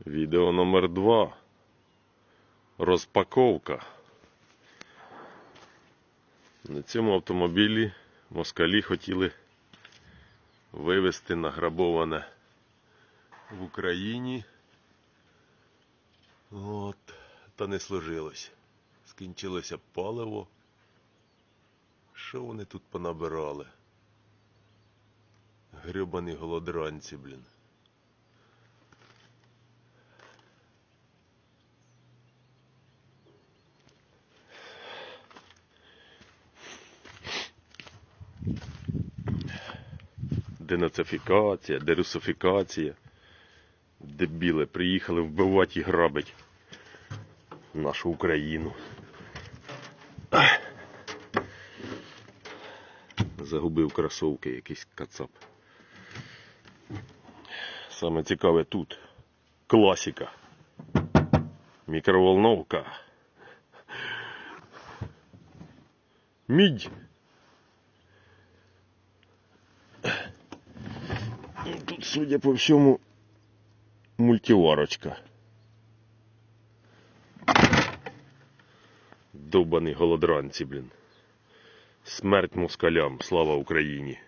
Відео номер 2. Розпаковка. На цьому автомобілі москалі хотіли вивезти награбоване в Україні. Та не сложилось. Скінчилося паливо. Що вони тут понабирали? Гребані голодранці, блін. Денацифікація, дерусифікація. Дебіли приїхали вбивати і грабить нашу Україну. Загубив кросовки якийсь кацап. Саме цікаве тут класика. Мікроволновка. Мідь. Тут, судя по всьому, мультиварочка. Довбані голодранці, блін. Смерть москалям, слава Україні.